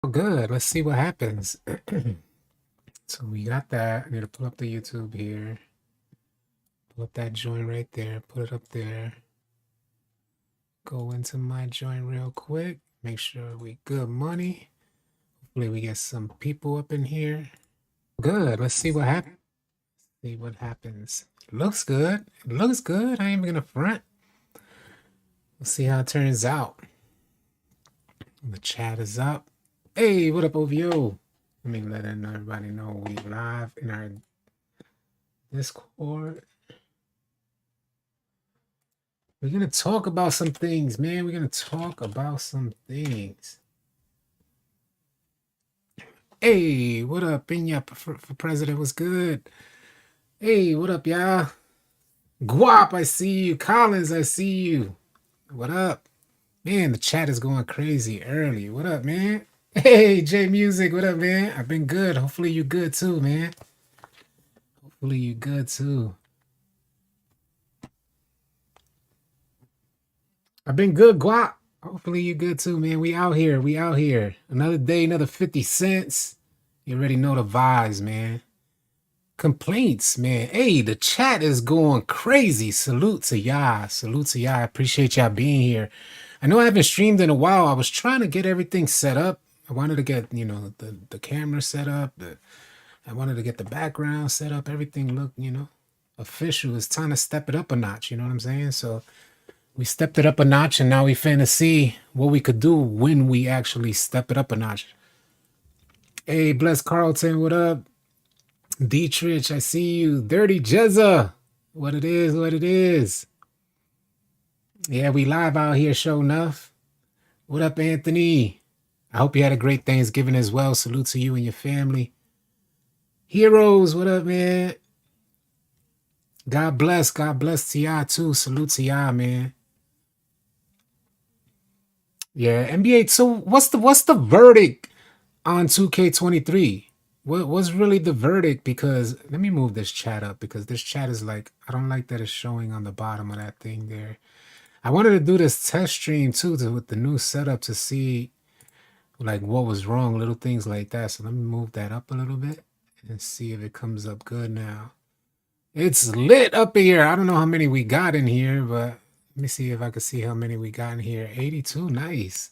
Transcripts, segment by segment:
Oh, good. Let's see what happens. So we got that. I need to pull up the YouTube here. Pull up that joint right there. Put it up there. Go into my joint real quick. Make sure we good money. Hopefully we get some people up in here. Good. Let's see what happens. See what happens. Looks good. It looks good. I ain't even gonna front. Let's see how it turns out. The chat is up. Hey, what up, OVO? Let me let everybody know we live in our Discord. We're gonna talk about some things, man. We're gonna talk about some things. Hey, what up, Pinya for president? What's good? Hey, what up, y'all? Guap, I see you. Collins, I see you. What up? Man, the chat is going crazy early. What up, man? Hey, J Music, what up, man? I've been good. Hopefully you good too, man. Hopefully you good too. I've been good, Guap. Hopefully you good too, man. We out here. We out here. Another day, another 50 cents. You already know the vibes, man. Complaints, man. Hey, the chat is going crazy. Salute to y'all. Salute to y'all. I appreciate y'all being here. I know I haven't streamed in a while. I was trying to get everything set up. I wanted to get, the camera set up. I wanted to get the background set up. Everything looked, official. It's time to step it up a notch. You know what I'm saying? So we stepped it up a notch, and now we finna see what we could do when we actually step it up a notch. Hey, Bless Carlton, what up? Dietrich, I see you. Dirty Jezza. What it is, what it is. Yeah, we live out here, show enough. What up, Anthony? I hope you had a great Thanksgiving as well. Salute to you and your family. Heroes, what up, man? God bless to y'all too. Salute to y'all, man. Yeah, NBA. So what's the verdict on 2K23? What's really the verdict? Because let me move this chat up because this chat is like, I don't like that it's showing on the bottom of that thing there. I wanted to do this test stream too with the new setup to see like what was wrong, little things like that. So let me move that up a little bit and see if it comes up good now. It's lit up here. I don't know how many we got in here, but let me see if I can see how many we got in here. 82, nice.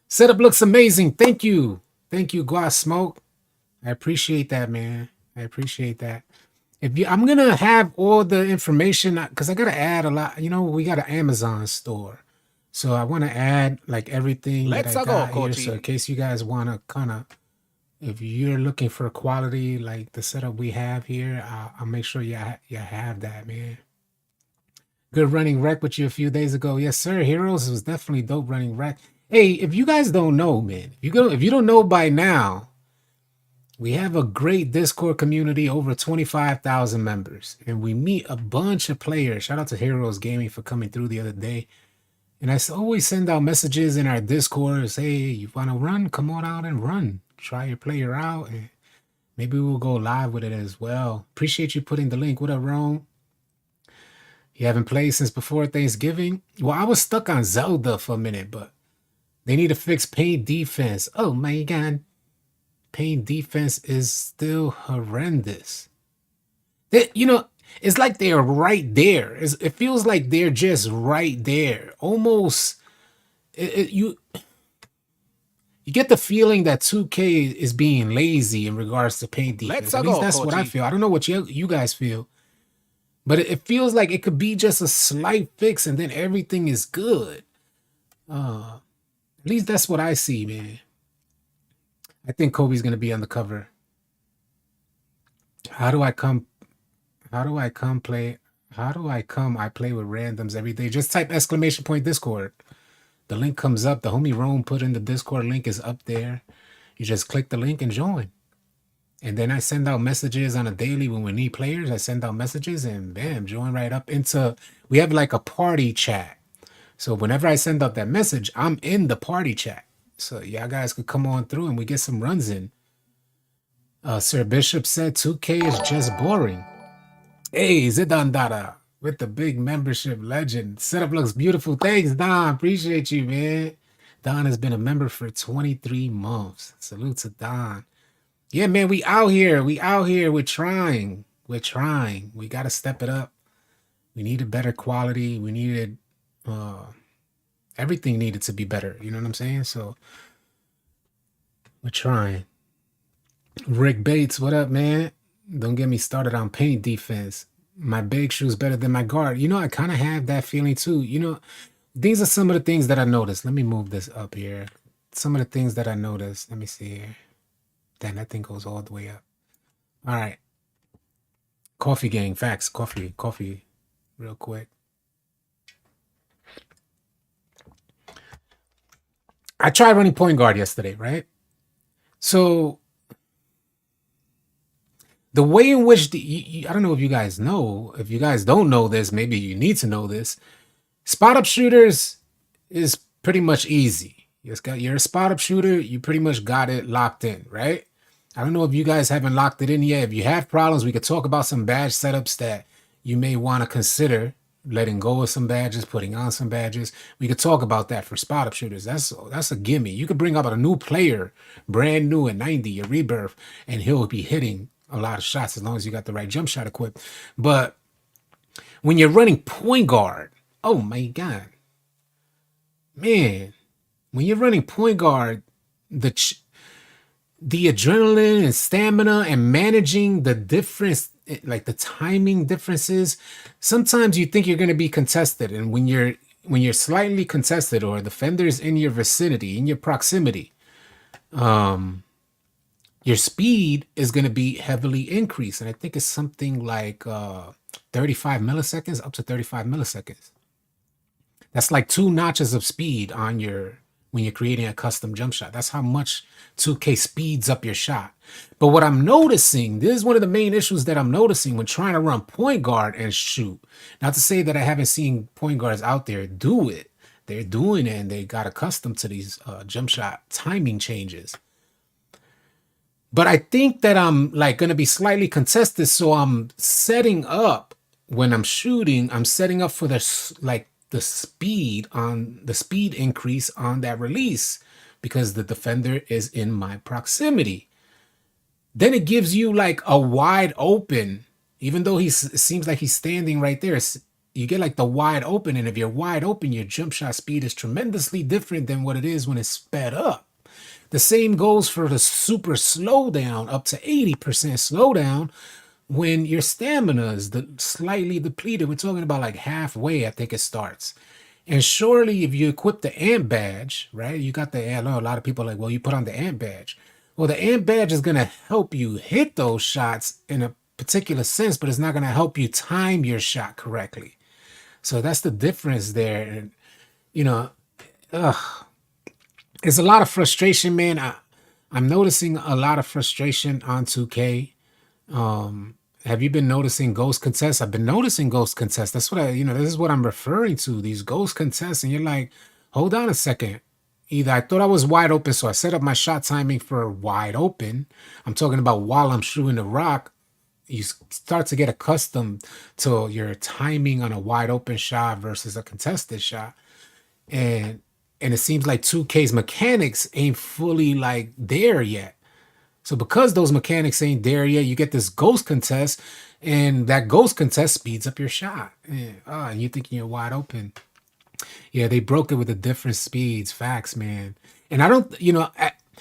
Setup looks amazing. Thank you. Thank you, Gua Smoke. I appreciate that, man. I appreciate that. I'm gonna have all the information because I gotta add a lot. We got an Amazon store, so I want to add like everything that I got here. So in case you guys want to kind of, if you're looking for quality like the setup we have here, I'll make sure you have that, man. Good running wreck with you a few days ago. Yes, sir. Heroes was definitely dope running wreck. Hey, if you guys don't know, man, if you don't know by now. We have a great Discord community, over 25,000 members, and we meet a bunch of players. Shout out to Heroes Gaming for coming through the other day. And I always send out messages in our Discord, say, hey, you want to run? Come on out and run. Try your player out, and maybe we'll go live with it as well. Appreciate you putting the link. What up, Rome? You haven't played since before Thanksgiving? Well, I was stuck on Zelda for a minute, but they need to fix paint defense. Oh my God. Paint defense is still horrendous. It's like they're right there. It feels like they're just right there. Almost, you get the feeling that 2K is being lazy in regards to paint defense. At least that's what I feel. I don't know what you guys feel, but it feels like it could be just a slight fix and then everything is good. At least that's what I see, man. I think Kobe's gonna be on the cover. How do I come? I play with randoms every day? Just type ! Discord. The link comes up. The homie Rome put in the Discord link is up there. You just click the link and join. And then I send out messages on a daily when we need players. I send out messages and bam, join right up into. We have like a party chat. So whenever I send out that message, I'm in the party chat. So y'all guys could come on through and we get some runs in. Sir Bishop said 2K is just boring. Hey, Zidan Dada with the big membership legend. Setup looks beautiful. Thanks, Don. Appreciate you, man. Don has been a member for 23 months. Salute to Don. Yeah, man, we out here. We out here. We're trying. We're trying. We got to step it up. We needed better quality. We needed everything needed to be better. You know what I'm saying? So we're trying. Rick Bates, what up, man? Don't get me started on paint defense. My big shoe's better than my guard. You know, I kind of have that feeling too. You know, these are some of the things that I noticed. Let me move this up here. Some of the things that I noticed. Let me see here. Damn, that thing goes all the way up. All right. Coffee gang, facts. Coffee, real quick. I tried running point guard yesterday, right? So the way in which I don't know if you guys know. If you guys don't know this, maybe you need to know this. Spot up shooters is pretty much easy. You're a spot up shooter. You pretty much got it locked in, right? I don't know if you guys haven't locked it in yet. If you have problems, we could talk about some badge setups that you may want to consider letting go of some badges, putting on some badges. We could talk about that for spot up shooters. That's a gimme. You could bring up a new player, brand new at 90, a rebirth, and he'll be hitting a lot of shots as long as you got the right jump shot equipped. But when you're running point guard, oh my God, man, when you're running point guard, the adrenaline and stamina and managing the difference, like the timing differences, sometimes you think you're going to be contested, and when you're slightly contested or the defender's in your vicinity, in your proximity, your speed is going to be heavily increased. And I think it's something like 35 milliseconds, up to 35 milliseconds. That's like 2 notches of speed on when you're creating a custom jump shot. That's how much 2K speeds up your shot. But what I'm noticing, this is one of the main issues that I'm noticing when trying to run point guard and shoot. Not to say that I haven't seen point guards out there do it. They're doing it and they got accustomed to these jump shot timing changes. But I think that I'm like going to be slightly contested. So I'm setting up when I'm shooting, I'm setting up for the speed increase on that release because the defender is in my proximity. Then it gives you like a wide open, even though it seems like he's standing right there. You get like the wide open, and if you're wide open, your jump shot speed is tremendously different than what it is when it's sped up. The same goes for the super slowdown, up to 80% slowdown when your stamina is slightly depleted. We're talking about like halfway, I think it starts. And surely if you equip the AMP badge, right? You got the, I know a lot of people are like, well, you put on the AMP badge. Well, the AMP badge is going to help you hit those shots in a particular sense, but it's not going to help you time your shot correctly. So that's the difference there. And, you know, it's a lot of frustration, man. I'm noticing a lot of frustration on 2K. Have you been noticing ghost contests? I've been noticing ghost contests. That's what this is what I'm referring to, these ghost contests. And you're like, hold on a second. Either I thought I was wide open, so I set up my shot timing for wide open. I'm talking about while I'm shooting the rock, you start to get accustomed to your timing on a wide open shot versus a contested shot. And it seems like 2K's mechanics ain't fully like there yet. So because those mechanics ain't there yet, you get this ghost contest, and that ghost contest speeds up your shot. And you're thinking you're wide open. Yeah, they broke it with the different speeds. Facts, man. And I don't,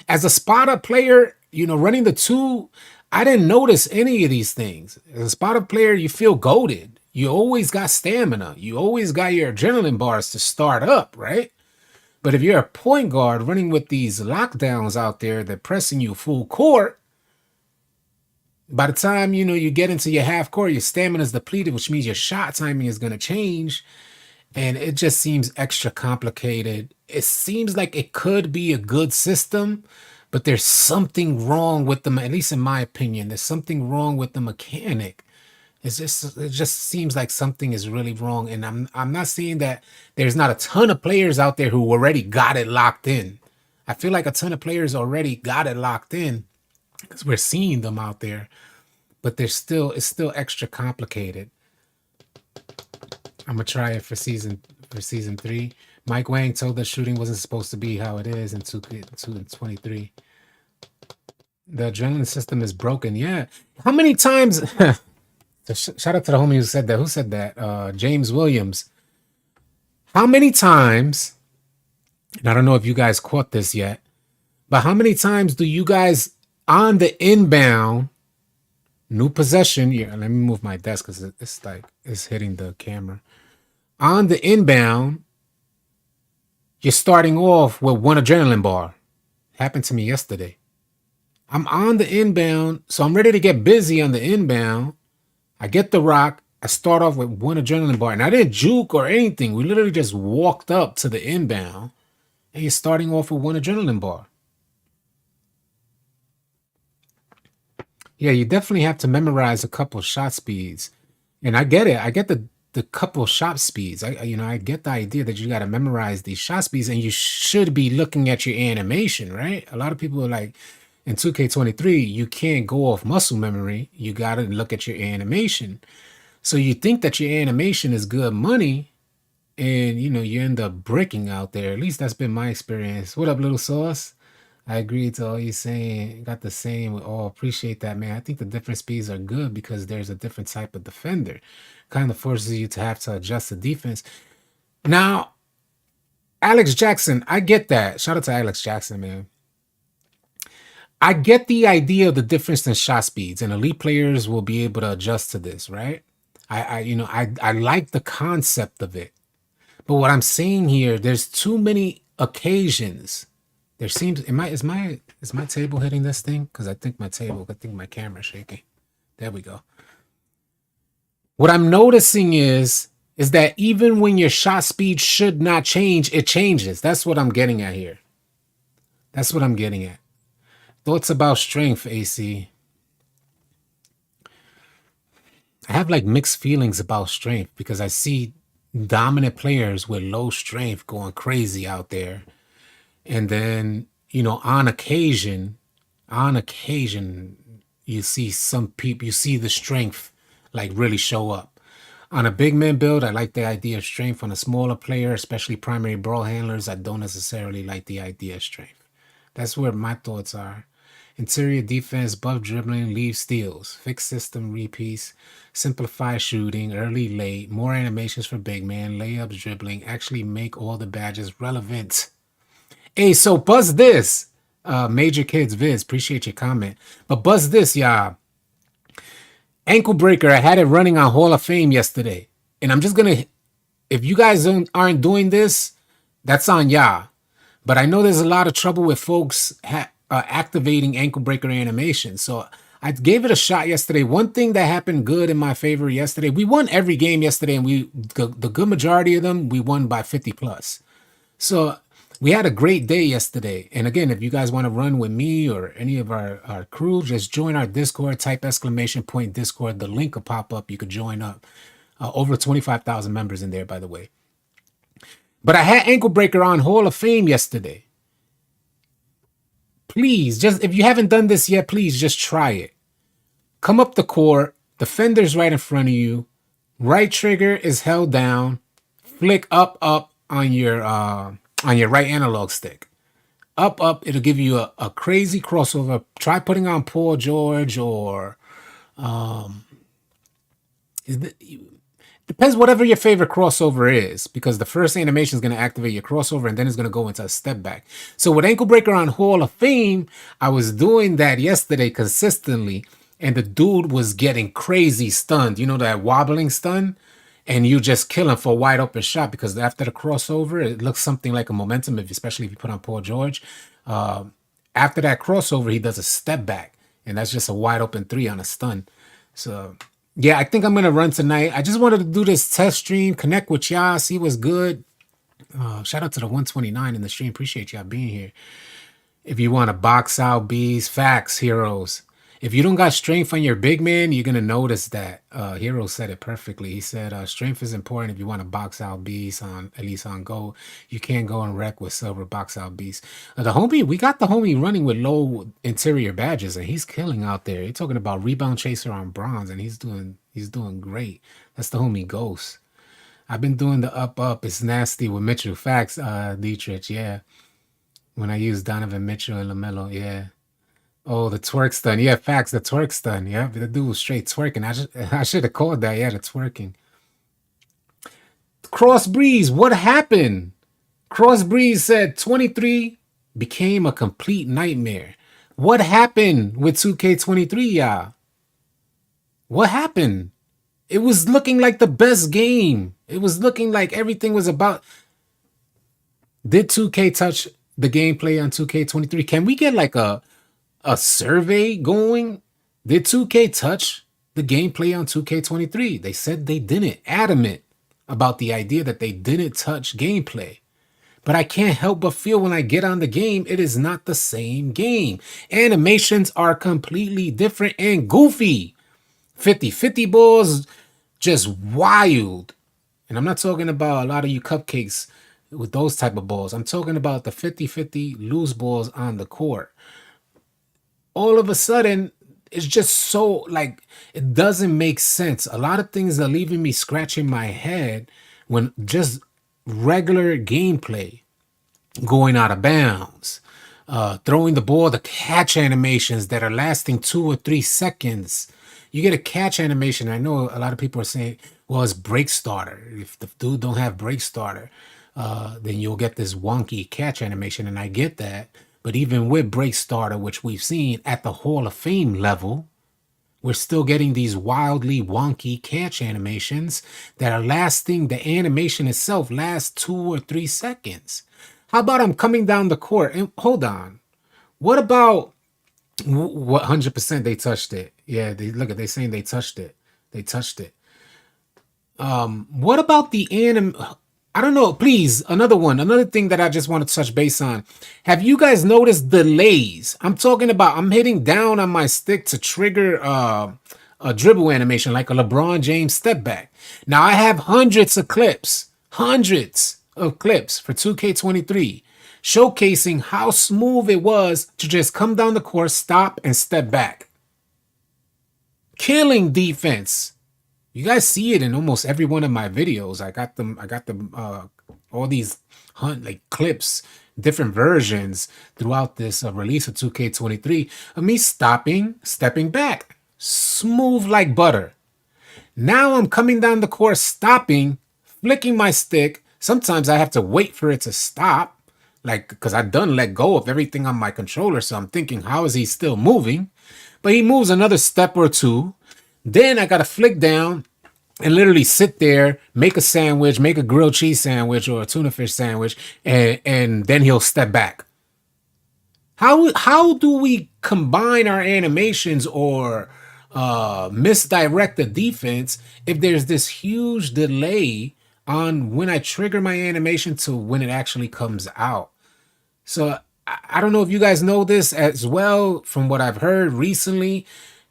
as a spot up player, running the 2, I didn't notice any of these things. As a spot up player, you feel goated. You always got stamina. You always got your adrenaline bars to start up, right? But if you're a point guard running with these lockdowns out there, they're pressing you full court. By the time, you get into your half court, your stamina is depleted, which means your shot timing is going to change. And it just seems extra complicated. It seems like it could be a good system, but there's something wrong with them, at least in my opinion. There's something wrong with the mechanic. It just seems like something is really wrong. And I'm not saying that there's not a ton of players out there who already got it locked in. I feel like a ton of players already got it locked in because we're seeing them out there, but it's still extra complicated. I'm gonna try it for season 3. Mike Wang told us shooting wasn't supposed to be how it is in 2K23. The adrenaline system is broken. Yeah. How many times? Shout out to the homie who said that. Who said that? James Williams. How many times? And I don't know if you guys caught this yet, but how many times do you guys on the inbound new possession? Yeah, let me move my desk because it's like it's hitting the camera. On the inbound, you're starting off with one adrenaline bar. Happened to me yesterday. I'm on the inbound, so I'm ready to get busy on the inbound. I get the rock. I start off with one adrenaline bar, and I didn't juke or anything. We literally just walked up to the inbound, and you're starting off with one adrenaline bar. Yeah, you definitely have to memorize a couple shot speeds, and I get it. I get the couple shot speeds. I get the idea that you got to memorize these shot speeds, and you should be looking at your animation, right? A lot of people are like, in 2K23, you can't go off muscle memory. You got to look at your animation. So you think that your animation is good money, and you end up bricking out there. At least that's been my experience. What up, little sauce? I agree to all you saying. Got the same with all. Appreciate that, man. I think the different speeds are good because there's a different type of defender. Kind of forces you to have to adjust the defense. Now, Alex Jackson, I get that. Shout out to Alex Jackson, man. I get the idea of the difference in shot speeds, and elite players will be able to adjust to this, right? I like the concept of it. But what I'm saying here, there's too many occasions. There seems is my table hitting this thing? Because I think my camera's shaking. There we go. What I'm noticing is that even when your shot speed should not change, it changes. That's what I'm getting at here. That's what I'm getting at. Thoughts about strength, AC? I have like mixed feelings about strength because I see dominant players with low strength going crazy out there. And then, on occasion, you see some people, you see the strength like really show up. On a big man build, I like the idea of strength. On a smaller player, especially primary ball handlers, I don't necessarily like the idea of strength. That's where my thoughts are. Interior defense, buff dribbling, leave steals, fixed system repeats, simplify shooting, early, late, more animations for big man, layups, dribbling, actually make all the badges relevant. Hey, so buzz this. Major Kids Viz, appreciate your comment. But buzz this, y'all. Ankle breaker, I had it running on Hall of Fame yesterday. And I'm just going to, if you guys aren't doing this, that's on y'all. But I know there's a lot of trouble with folks activating ankle breaker animation. So I gave it a shot yesterday. One thing that happened good in my favor yesterday, we won every game yesterday, and the good majority of them, we won by 50 plus. So we had a great day yesterday. And again, if you guys want to run with me or any of our crew, just join our Discord, type !Discord. The link will pop up. You could join up. Over 25,000 members in there, by the way. But I had ankle breaker on Hall of Fame yesterday. Please, just if you haven't done this yet, please just try it. Come up the court, defender's right in front of you. Right trigger is held down. Flick up on your right analog stick. Up, it'll give you a crazy crossover. Try putting on Paul George or depends whatever your favorite crossover is, because the first animation is going to activate your crossover and then it's going to go into a step back. So with ankle breaker on Hall of Fame, I was doing that yesterday consistently, and the dude was getting crazy stunned. You know, that wobbling stun? And you just kill him for a wide open shot, because after the crossover, it looks something like a momentum, especially if you put on Paul George. After that crossover, he does a step back, and that's just a wide open three on a stun. So yeah, I think I'm going to run tonight. I just wanted to do this test stream, connect with y'all, see what's good. Shout out to the 129 in the stream. Appreciate y'all being here. If you want to box out bees, facts, heroes. If you don't got strength on your big man, you're going to notice that. Hero said it perfectly. He said strength is important if you want to box out bees, at least on go. You can't go and wreck with silver box out bees. We got the homie running with low interior badges, and he's killing out there. You're talking about rebound chaser on bronze, and he's doing great. That's the homie Ghost. I've been doing the up. It's nasty with Mitchell. Facts, Dietrich. Yeah. When I use Donovan Mitchell and LaMelo. Yeah. Oh, the twerk stun. Yeah, facts. The twerk stun. Yeah, the dude was straight twerking. I should have called that. Yeah, the twerking. Cross Breeze. What happened? Cross Breeze said 23 became a complete nightmare. What happened with 2K23, y'all? What happened? It was looking like the best game. It was looking like everything was about. Did 2K touch the gameplay on 2K23? Can we get like a survey going? Did 2K touch the gameplay on 2K23? They said they didn't. Adamant about the idea that they didn't touch gameplay. But I can't help but feel when I get on the game, it is not the same game. Animations are completely different and goofy. 50-50 balls, just wild. And I'm not talking about a lot of you cupcakes with those type of balls. I'm talking about the 50-50 loose balls on the court. All of a sudden, it's just so like it doesn't make sense. A lot of things are leaving me scratching my head when just regular gameplay, going out of bounds, throwing the ball, the catch animations that are lasting 2 or 3 seconds. You get a catch animation. I know a lot of people are saying, well, it's break starter. If the dude don't have break starter, then you'll get this wonky catch animation. And I get that. But even with break starter, which we've seen at the Hall of Fame level, we're still getting these wildly wonky catch animations that are lasting. The animation itself lasts 2 or 3 seconds. How about I'm coming down the court and hold on. What about what 100% they touched it? Yeah, they saying they touched it. They touched it. What about the anim? I don't know. Please, another thing that I just want to touch base on. Have you guys noticed delays? I'm talking about I'm hitting down on my stick to trigger a dribble animation like a LeBron James step back. Now I have hundreds of clips for 2K23 showcasing how smooth it was to just come down the court, stop, and step back. Killing defense. You guys see it in almost every one of my videos. I got them all these clips, different versions throughout this release of 2K23 of me stopping, stepping back, smooth like butter. Now I'm coming down the court, stopping, flicking my stick. Sometimes I have to wait for it to stop, because I done let go of everything on my controller. So I'm thinking, how is he still moving? But he moves another step or two. Then I got to flick down and literally sit there, make a sandwich, make a grilled cheese sandwich or a tuna fish sandwich, and then he'll step back. How do we combine our animations or misdirect the defense if there's this huge delay on when I trigger my animation to when it actually comes out? So I don't know if you guys know this as well. From what I've heard recently,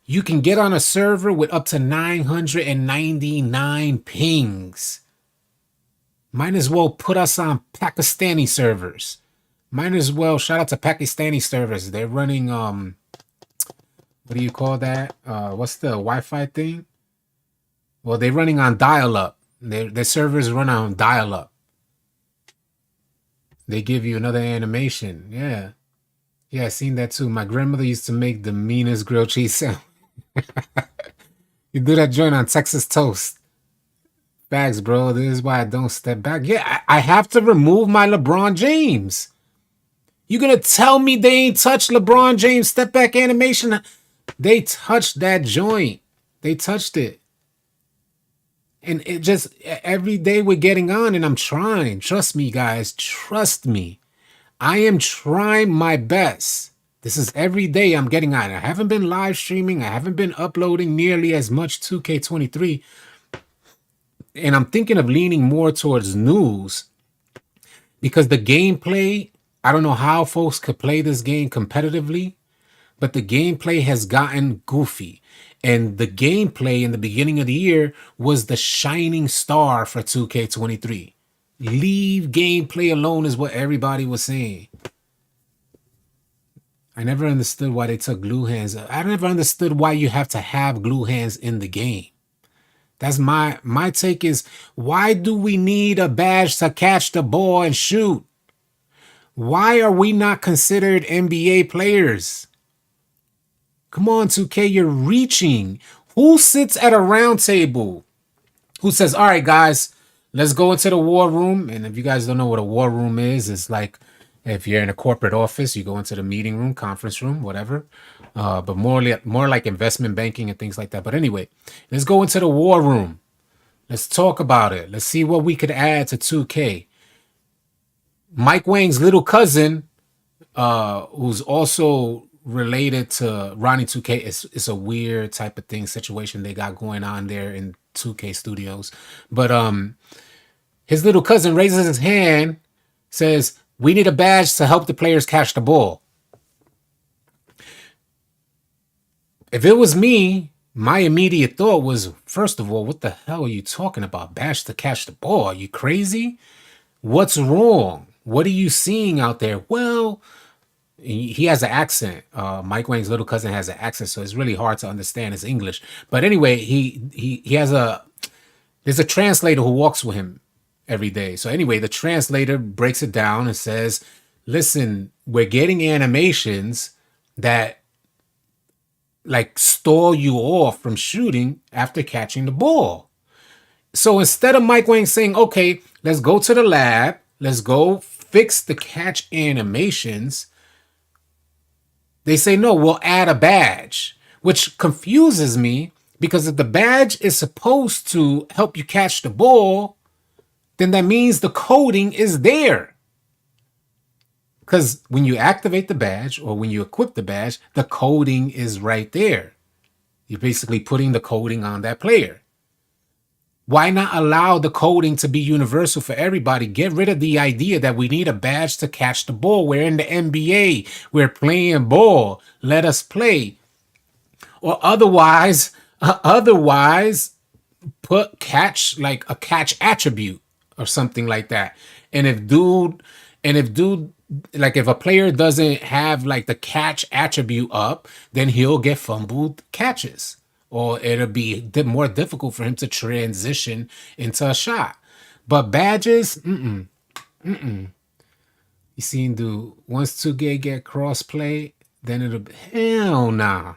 you can get on a server with up to 999 pings. Might as well put us on Pakistani servers. Might as well shout out to Pakistani servers. They're running what do you call that? What's the Wi-Fi thing? Well, they're running on dial-up. Their servers run on dial-up. They give you another animation. Yeah. Yeah, I seen that too. My grandmother used to make the meanest grilled cheese sandwich. You do that joint on Texas toast. Facts, bro. This is why I don't step back. Yeah, I have to remove my LeBron James. You gonna tell me they ain't touched LeBron James step back animation? They touched that joint. They touched it. And it just, every day we're getting on and I'm trying. Trust me, guys. Trust me. I am trying my best. This is every day I'm getting on. I haven't been live streaming. I haven't been uploading nearly as much 2K23. And I'm thinking of leaning more towards news because the gameplay, I don't know how folks could play this game competitively, but the gameplay has gotten goofy. And the gameplay in the beginning of the year was the shining star for 2K23. Leave gameplay alone is what everybody was saying. I never understood why they took glue hands. I never understood why you have to have glue hands in the game. That's my take is, why do we need a badge to catch the ball and shoot? Why are we not considered NBA players? Come on, 2K, you're reaching. Who sits at a round table? Who says, all right, guys, let's go into the war room? And if you guys don't know what a war room is, it's like if you're in a corporate office, you go into the meeting room, conference room, whatever. But more like investment banking and things like that. But anyway, let's go into the war room. Let's talk about it. Let's see what we could add to 2K. Mike Wang's little cousin, who's also related to Ronnie 2K, it's a weird type of thing, situation they got going on there in 2K Studios. But his little cousin raises his hand, says, "We need a badge to help the players catch the ball." If it was me, my immediate thought was, first of all, what the hell are you talking about? Badge to catch the ball? Are you crazy? What's wrong? What are you seeing out there? Well, he has an accent. Mike Wang's little cousin has an accent, so it's really hard to understand his English. But anyway, he has there's a translator who walks with him every day. So anyway, the translator breaks it down and says, "Listen, we're getting animations that like stall you off from shooting after catching the ball." So instead of Mike Wang saying, "Okay, let's go to the lab, let's go fix the catch animations," they say, "No, we'll add a badge," which confuses me, because if the badge is supposed to help you catch the ball, then that means the coding is there. Because when you activate the badge or when you equip the badge, the coding is right there. You're basically putting the coding on that player. Why not allow the coding to be universal for everybody? Get rid of the idea that we need a badge to catch the ball. We're in the NBA. We're playing ball. Let us play. Or otherwise put catch, like a catch attribute or something like that. And if dude, like if a player doesn't have like the catch attribute up, then he'll get fumbled catches, or it'll be more difficult for him to transition into a shot. But badges, you seen, dude, once 2K get crossplay, then it'll be, hell nah.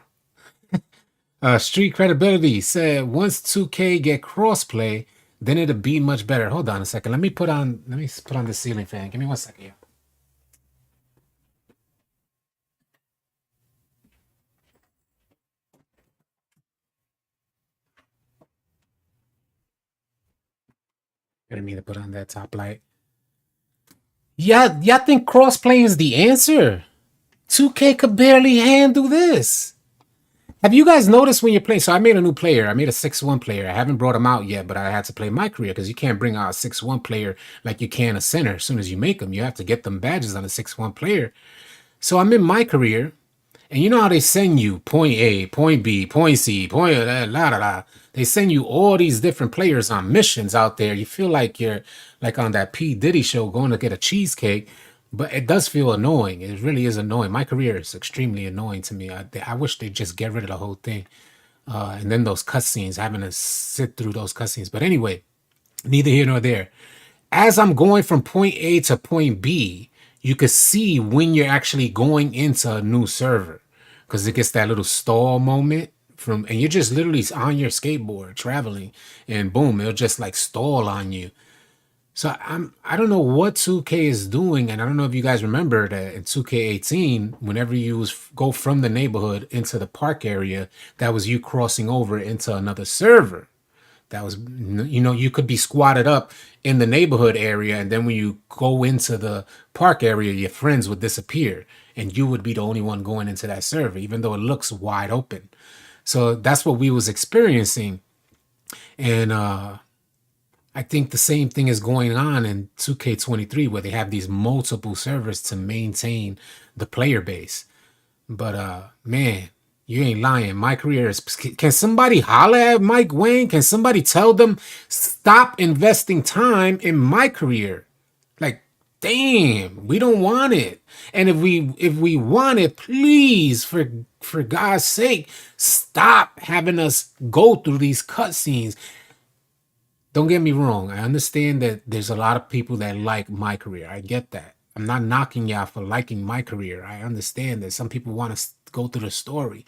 Street Credibility said once 2K get crossplay, then it'll be much better. Hold on a second. Let me put on the ceiling fan. Give me 1 second here. I didn't mean to put on that top light. Yeah, y'all think crossplay is the answer? 2K could barely handle this. Have you guys noticed when you're playing? So I made a new player. I made a 6-1 player. I haven't brought him out yet, but I had to play my career because you can't bring out a 6-1 player like you can a center. As soon as you make them, you have to get them badges on a 6-1 player. So I'm in my career, and you know how they send you point A, point B, point C, point la la la. They send you all these different players on missions out there. You feel like you're like on that P. Diddy show going to get a cheesecake. But it does feel annoying. It really is annoying. My career is extremely annoying to me. I wish they'd just get rid of the whole thing. And then those cutscenes, having to sit through those cutscenes. But anyway, neither here nor there. As I'm going from point A to point B, you could see when you're actually going into a new server, because it gets that little stall moment and you're just literally on your skateboard traveling, and boom, it'll just like stall on you. So I don't know what 2K is doing, and I don't know if you guys remember that in 2K18, whenever you go from the neighborhood into the park area, that was you crossing over into another server. That was, you could be squatted up in the neighborhood area, and then when you go into the park area, your friends would disappear, and you would be the only one going into that server, even though it looks wide open. So that's what we was experiencing, and I think the same thing is going on in 2K23, where they have these multiple servers to maintain the player base. But man, you ain't lying. My career is. Can somebody holler at Mike Wang? Can somebody tell them stop investing time in my career? Like, damn, we don't want it. And if we want it, please, for God's sake, stop having us go through these cutscenes. don't get me wrong. I understand that there's a lot of people that like my career. I get that. I'm not knocking y'all for liking my career. I understand that some people want to go through the story,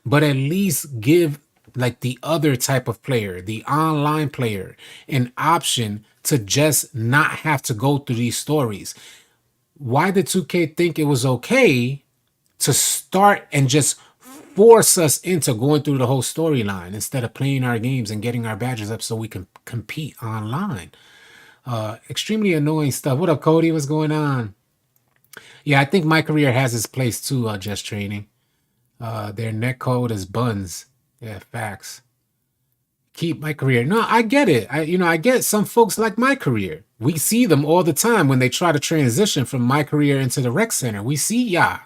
but at least give like the other type of player, the online player, an option to just not have to go through these stories. Why did 2K think it was okay to start and just force us into going through the whole storyline instead of playing our games and getting our badges up so we can compete online? Extremely annoying stuff. What up, Cody? What's going on? Yeah, I think my career has its place too. Just training. Their net code is buns. Yeah, facts. Keep my career. No, I get it. I get some folks like my career. We see them all the time when they try to transition from my career into the rec center. We see ya.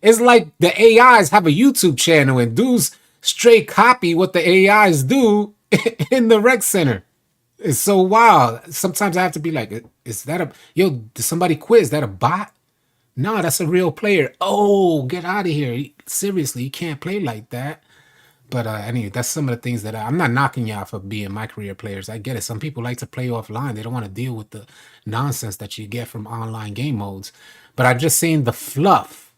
It's like the AIs have a YouTube channel and dudes straight copy what the AIs do in the rec center. It's so wild. Sometimes I have to be like, is that a yo? Did somebody quit? Is that a bot? No, that's a real player. Oh, get out of here! Seriously, you can't play like that. But anyway, that's some of the things that I'm not knocking y'all for being my career players. I get it. Some people like to play offline. They don't want to deal with the nonsense that you get from online game modes. But I'm just saying the fluff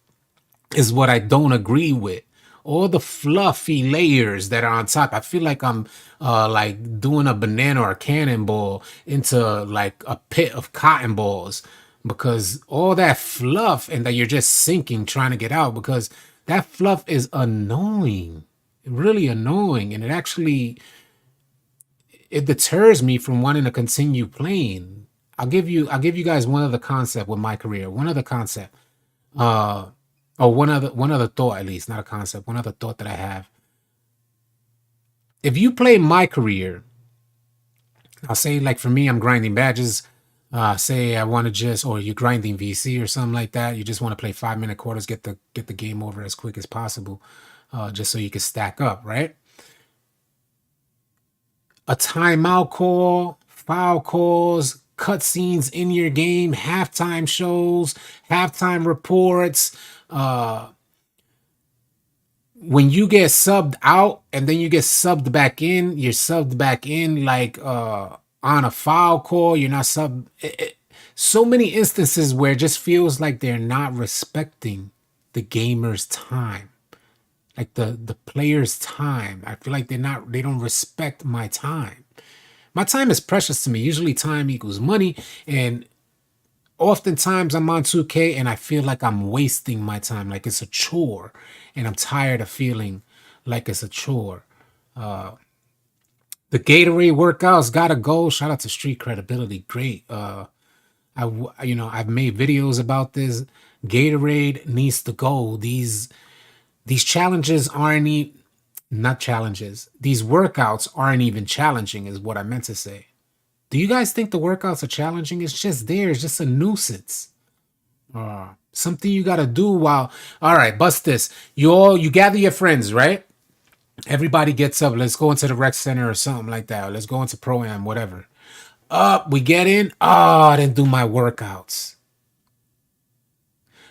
is what I don't agree with. All the fluffy layers that are on top. I feel like I'm like doing a banana or a cannonball into like a pit of cotton balls because all that fluff and that you're just sinking trying to get out because that fluff is annoying, really annoying, and it deters me from wanting to continue playing. I'll give you guys one other concept with my career. One other concept. Uh or one other thought, at least, not a concept, one other thought that I have. If you play my career, I'll say like for me, I'm grinding badges. Say I want to just, or you're grinding VC or something like that. You just want to play 5 minute quarters, get the game over as quick as possible, just so you can stack up, right? A timeout call, foul calls, cutscenes in your game, halftime shows, halftime reports, when you get subbed out and then you get subbed back in, you're subbed back in like on a foul call, you're not so many instances where it just feels like they're not respecting the gamer's time, like the player's time. I feel like they don't respect my time. My time is precious to me. Usually time equals money, and oftentimes I'm on 2K and I feel like I'm wasting my time, like it's a chore, and I'm tired of feeling like it's a chore. The Gatorade workouts gotta go. Shout out to Street Credibility, great. I've made videos about this. Gatorade needs to go. These challenges aren't not challenges. These workouts aren't even challenging, is what I meant to say. Do you guys think the workouts are challenging? It's just there. It's just a nuisance. Something you gotta do while. All right, bust this. You gather your friends, right? Everybody gets up. Let's go into the rec center or something like that. Or let's go into pro am, whatever. Up, we get in. Oh, I didn't do my workouts.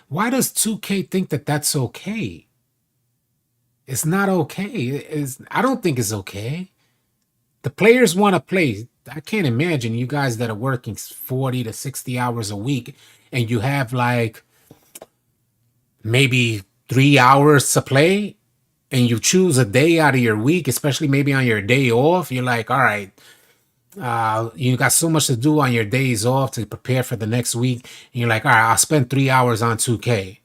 Why does 2K think that that's okay? It's not okay. I don't think it's okay. The players want to play. I can't imagine you guys that are working 40 to 60 hours a week and you have like maybe 3 hours to play and you choose a day out of your week, especially maybe on your day off. You're like, all right, you got so much to do on your days off to prepare for the next week. And you're like, all right, I'll spend 3 hours on 2K.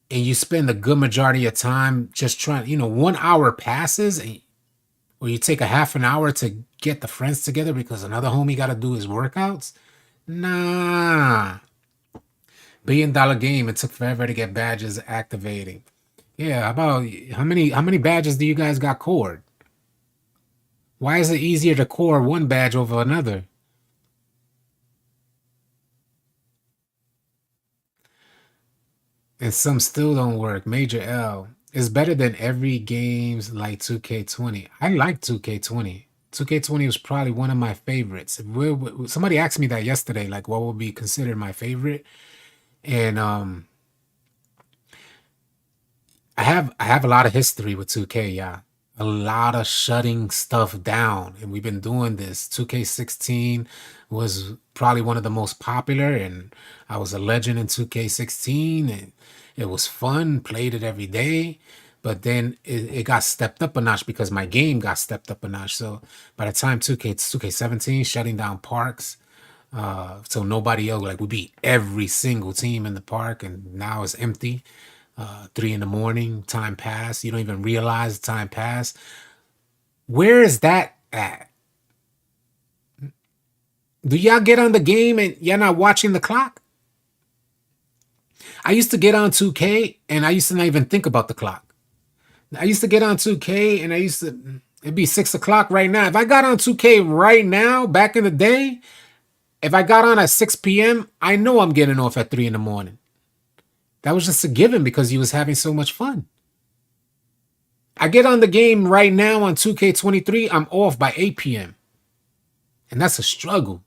And you spend a good majority of time just trying, 1 hour passes and or you take a half an hour to get the friends together because another homie got to do his workouts. Nah. $1 billion game. It took forever to get badges activating. Yeah, how about how many badges do you guys got cored? Why is it easier to core one badge over another? And some still don't work. Major L. It's better than every games like 2K20. I like 2K20. 2K20 was probably one of my favorites. Somebody asked me that yesterday, like what would be considered my favorite, and I have a lot of history with 2K. Yeah, a lot of shutting stuff down, and we've been doing this. 2K16 was probably one of the most popular, and I was a legend in 2K16, and it was fun, played it every day. But then it got stepped up a notch because my game got stepped up a notch. So by the time 2K17 shutting down parks, so nobody else, like we beat every single team in the park, and now it's empty. 3 in the morning, time passed. You don't even realize time passed. Where is that at? Do y'all get on the game and y'all not watching the clock? I used to get on 2K and I used to not even think about the clock. I used to get on 2K and it'd be 6 o'clock right now. If I got on 2K right now, back in the day, if I got on at 6 p.m., I know I'm getting off at 3 in the morning. That was just a given because you was having so much fun. I get on the game right now on 2K23, I'm off by 8 p.m. And that's a struggle.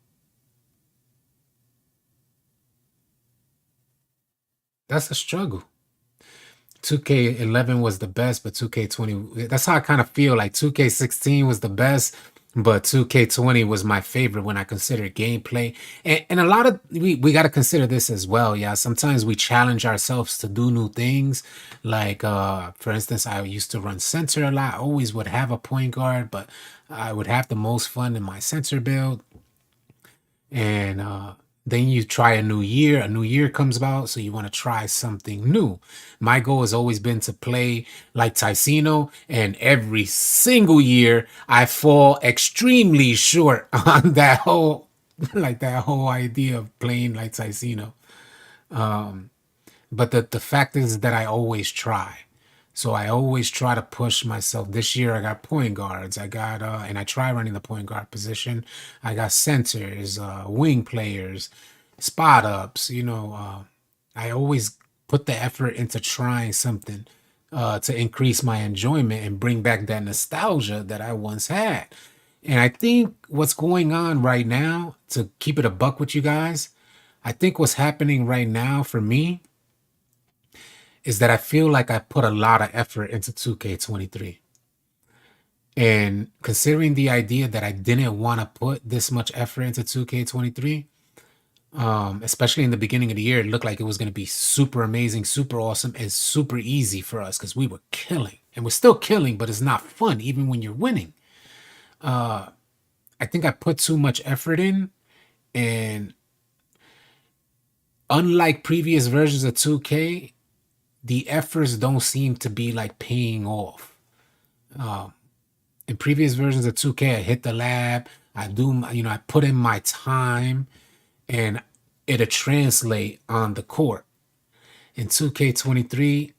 That's a struggle. 2K11 was the best, but 2K20, that's how I kind of feel. Like 2K16 was the best, but 2K20 was my favorite when I consider gameplay. And a lot of, we got to consider this as well. Yeah. Sometimes we challenge ourselves to do new things. Like, for instance, I used to run center a lot. I always would have a point guard, but I would have the most fun in my center build. And then you try a new year comes about, so you want to try something new. My goal has always been to play like Ticino, and every single year I fall extremely short on that whole like that whole idea of playing like Ticino. But the fact is that I always try. So I always try to push myself. This year I got point guards. I got and I try running the point guard position. I got centers, wing players, spot ups, I always put the effort into trying something to increase my enjoyment and bring back that nostalgia that I once had. And I think what's going on right now, to keep it a buck with you guys, I think what's happening right now for me is that I feel like I put a lot of effort into 2K23. And considering the idea that I didn't want to put this much effort into 2K23, especially in the beginning of the year, it looked like it was going to be super amazing, super awesome, and super easy for us because we were killing. And we're still killing, but it's not fun even when you're winning. I think I put too much effort in, and unlike previous versions of 2K, the efforts don't seem to be like paying off. In previous versions of 2K, I hit the lab, I put in my time, and it'll translate on the court. In 2K23,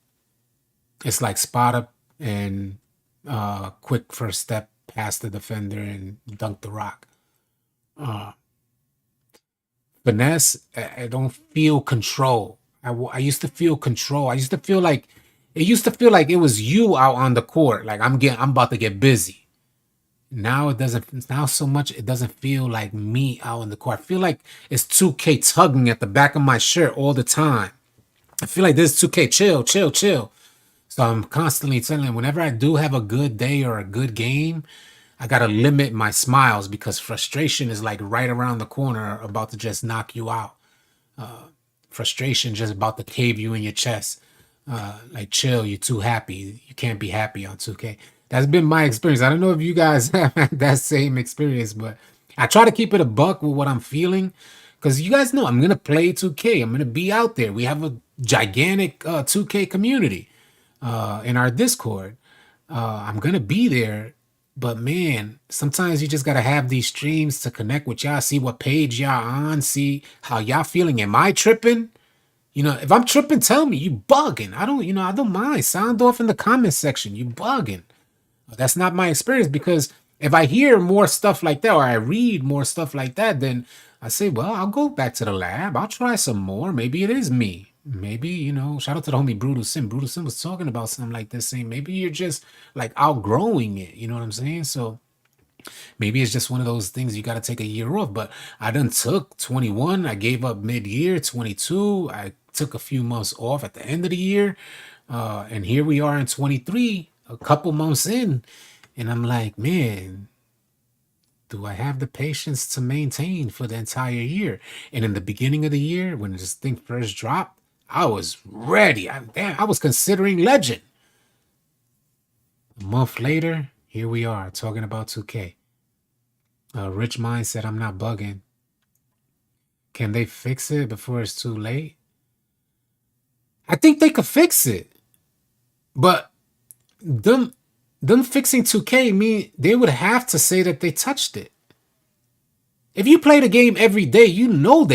it's like spot up and quick first step past the defender and dunk the rock. Finesse, I don't feel control. I used to feel control. I used to feel like it was you out on the court. Like I'm about to get busy. Now it doesn't. Now so much it doesn't feel like me out on the court. I feel like it's 2K tugging at the back of my shirt all the time. I feel like this 2K chill, chill, chill. So I'm constantly telling them whenever I do have a good day or a good game, I gotta limit my smiles because frustration is like right around the corner, about to just knock you out. Frustration just about to cave you in your chest. Like chill, you're too happy. You can't be happy on 2K. That's been my experience. I don't know if you guys have had that same experience, but I try to keep it a buck with what I'm feeling. Because you guys know I'm gonna play 2K. I'm gonna be out there. We have a gigantic 2K community in our Discord. I'm gonna be there, but man, sometimes you just gotta have these streams to connect with y'all, see what page y'all on, see how y'all feeling. Am I tripping? If I'm tripping, tell me. You bugging. I don't mind. Sound off in the comment section. You bugging. That's not my experience, because if I hear more stuff like that or I read more stuff like that, then I say, well, I'll go back to the lab. I'll try some more. Maybe it is me. Maybe, shout out to the homie Brutal Sim. Brutal Sim was talking about something like this, saying maybe you're just like outgrowing it. You know what I'm saying? So maybe it's just one of those things you got to take a year off. But I done took 21. I gave up mid-year. 22. I took a few months off at the end of the year. And here we are in 23. a couple months in, and I'm like, man, do I have the patience to maintain for the entire year? And in the beginning of the year, when this thing first dropped, I was ready. I was considering legend. A month later, here we are talking about 2K. Rich Mind said, I'm not bugging. Can they fix it before it's too late? I think they could fix it. But them fixing 2K mean they would have to say that they touched it. If you play the game every day, you know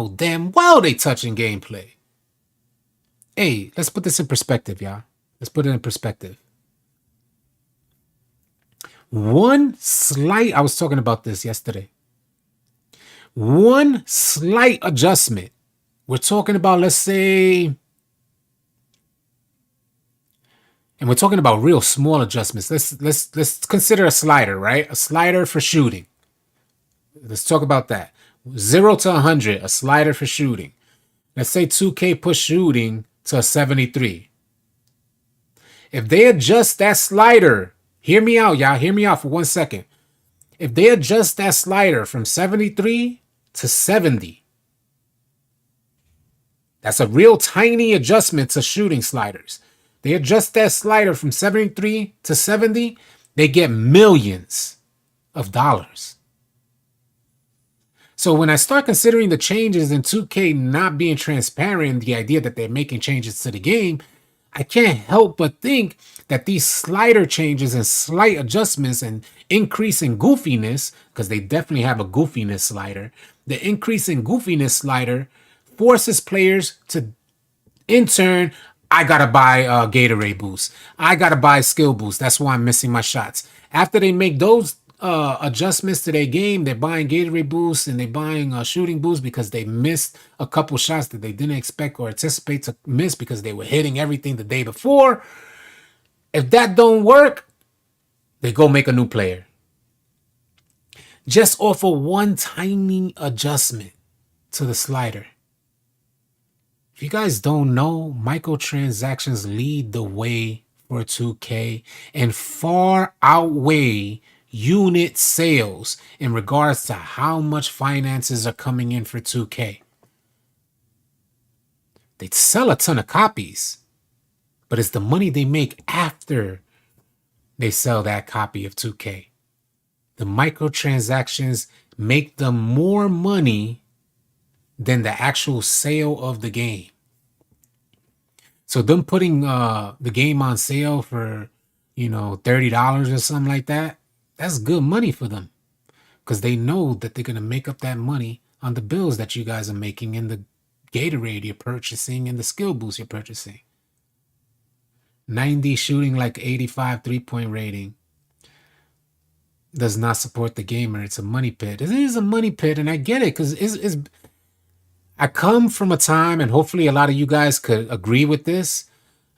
damn well they touching gameplay. Hey, let's put this in perspective, y'all. Let's put it in perspective. I was talking about this yesterday. One slight adjustment. We're talking about, let's say, and we're talking about real small adjustments. Let's consider a slider, right? A slider for shooting. Let's talk about that. 0 to 100, a slider for shooting. Let's say 2K push shooting to a 73. If they adjust that slider, hear me out, y'all. Hear me out for 1 second. If they adjust that slider from 73 to 70, that's a real tiny adjustment to shooting sliders. They adjust that slider from 73 to 70, they get millions of dollars. So when I start considering the changes in 2K not being transparent, the idea that they're making changes to the game, I can't help but think that these slider changes and slight adjustments and increase in goofiness, because they definitely have a goofiness slider, the increase in goofiness slider forces players to, in turn, I gotta buy a Gatorade boost. I gotta buy skill boost. That's why I'm missing my shots. After they make those adjustments to their game, they're buying Gatorade boosts and they're buying shooting boosts because they missed a couple shots that they didn't expect or anticipate to miss because they were hitting everything the day before. If that don't work, they go make a new player. Just offer one tiny adjustment to the slider. If you guys don't know, microtransactions lead the way for 2K and far outweigh unit sales in regards to how much finances are coming in for 2K. They sell a ton of copies, but it's the money they make after they sell that copy of 2K. The microtransactions make them more money than the actual sale of the game. So them putting the game on sale for, $30 or something like that, that's good money for them. Because they know that they're going to make up that money on the bills that you guys are making and the Gatorade you're purchasing and the skill boost you're purchasing. 90 shooting like 85 3-point rating does not support the gamer. It's a money pit. It is a money pit, and I get it because I come from a time, and hopefully a lot of you guys could agree with this.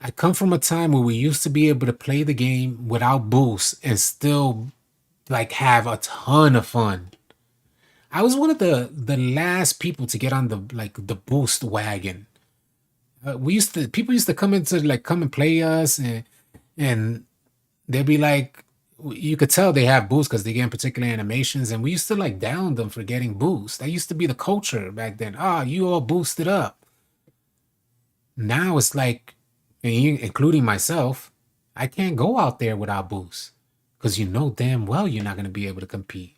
I come from a time where we used to be able to play the game without boosts and still have a ton of fun. I was one of the last people to get on the boost wagon. People used to come and play us, and they'd be like, you could tell they have boosts because they get particular animations, and we used to down them for getting boosts. That used to be the culture back then. You all boosted up. Now it's including myself, I can't go out there without boosts because you know damn well you're not going to be able to compete.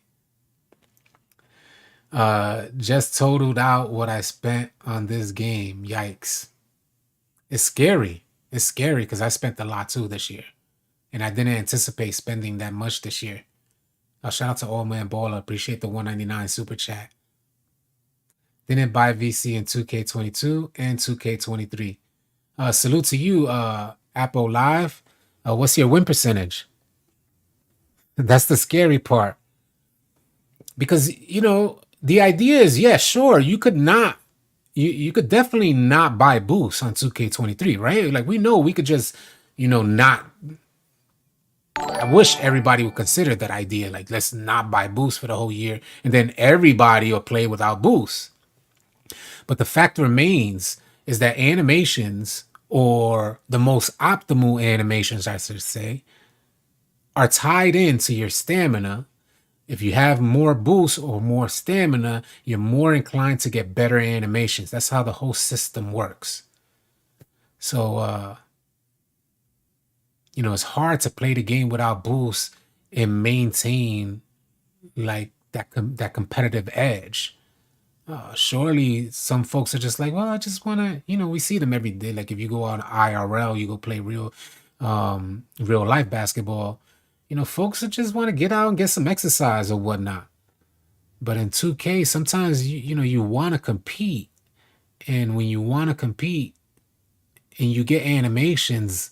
Just totaled out what I spent on this game. Yikes. It's scary. It's scary because I spent a lot too this year. And I didn't anticipate spending that much this year. Shout out to Old Man Baller. Appreciate the $1.99 super chat. Didn't buy VC in 2K22 and 2K23. Salute to you, Apple Live. What's your win percentage? That's the scary part. Because, the idea is, yeah, sure, you could not, you could definitely not buy boosts on 2K23, right? We know we could just, not. I wish everybody would consider that idea. Let's not buy boosts for the whole year, and then everybody will play without boosts. But the fact remains is that animations or the most optimal animations, I should say, are tied into your stamina. If you have more boost or more stamina, you're more inclined to get better animations. That's how the whole system works. So, it's hard to play the game without boost and maintain like that competitive edge. Surely some folks are just like, well, I just want to, we see them every day. Like if you go on IRL, you go play real life basketball, folks that just want to get out and get some exercise or whatnot. But in 2K, sometimes you want to compete, and when you want to compete and you get animations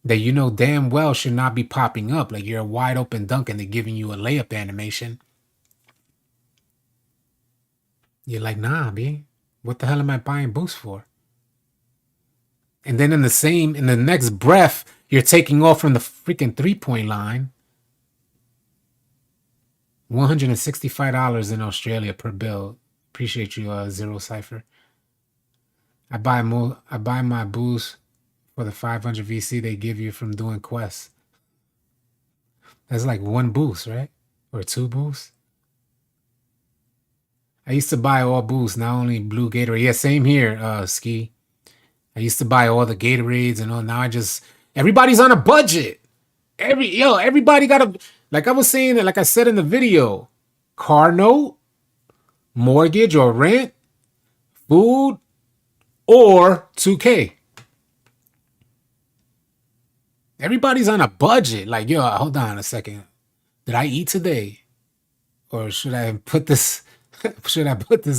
that damn well should not be popping up, like you're a wide open dunk and they're giving you a layup animation, you're like, nah, B, what the hell am I buying boost for? And then in the next breath, you're taking off from the freaking 3-point line. $165 in Australia per bill. Appreciate you, Zero Cipher. I buy my boost for the 500 VC they give you from doing quests. That's like one boost, right? Or two boosts. I used to buy all boosts, not only blue Gatorade. Yeah, same here, Ski. I used to buy all the Gatorades and all. Now everybody's on a budget. Everybody got a, like I was saying, like I said in the video, car note, mortgage or rent, food, or 2K. Everybody's on a budget. Like, yo, hold on a second. Did I eat today? Or should I put this